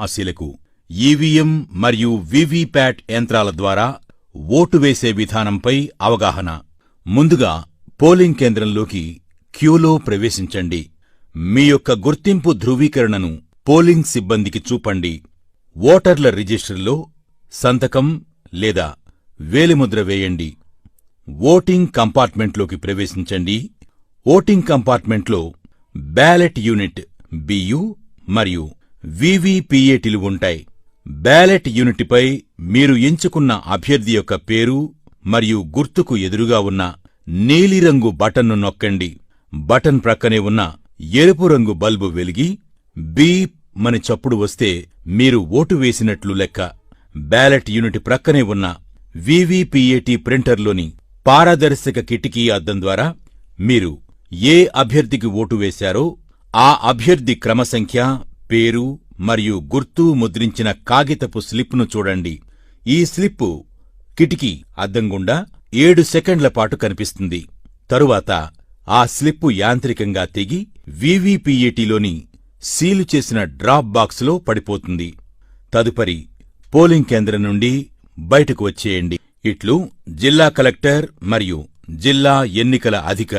ఆశీలకు EVM మరియు VVPAT యంత్రాల ద్వారా ఓటు వేసే విధానంపై అవగాహన. ముందుగా పోలింగ్ కేంద్రంలోకి క్యూలో ప్రవేశించండి. మీ యొక్క గుర్తింపు ధృవీకరణను పోలింగ్ సిబ్బందికి చూపండి. ఓటర్ల రిజిస్టర్లో సంతకం లేదా వేలిముద్ర వేయండి. ఓటింగ్ కంపార్ట్మెంట్లోకి ప్రవేశించండి. ఓటింగ్ కంపార్ట్మెంట్లో బ్యాలెట్ యూనిట్ బియు మరియు వీవీపీఏటీలు ఉంటాయి. బ్యాలెట్ యూనిట్పై మీరు ఎంచుకున్న అభ్యర్థి యొక్క పేరు మరియు గుర్తుకు ఎదురుగా ఉన్న నీలిరంగు బటన్ను నొక్కండి. బటన్ ప్రక్కనే ఉన్న ఎరుపు రంగు బల్బు వెలిగి బీప్ మని చప్పుడు వస్తే మీరు ఓటు వేసినట్లు లెక్క. బ్యాలెట్ యూనిట్ ప్రక్కనే ఉన్న వీవీపీఏటీ ప్రింటర్లోని పారదర్శక కిటికీ అద్దం ద్వారా మీరు ఏ అభ్యర్థికి ఓటు వేశారో ఆ అభ్యర్థి క్రమసంఖ్య, పేరు మరియు గుర్తు ముద్రించిన కాగితపు స్లిప్ను చూడండి. ఈ స్లిప్పు కిటికీ అద్దం గుండా 7 సెకండ్ల పాటు కనిపిస్తుంది. తరువాత ఆ స్లిప్పు యాంత్రికంగా తెగి వీవీపీఏటీలోని సీలు చేసిన డ్రాప్ బాక్సులో పడిపోతుంది. తదుపరి పోలింగ్ కేంద్రం నుండి బయటకు వచ్చేయండి. ఇట్లు జిల్లా కలెక్టర్ మరియు జిల్లా ఎన్నికల అధికారి.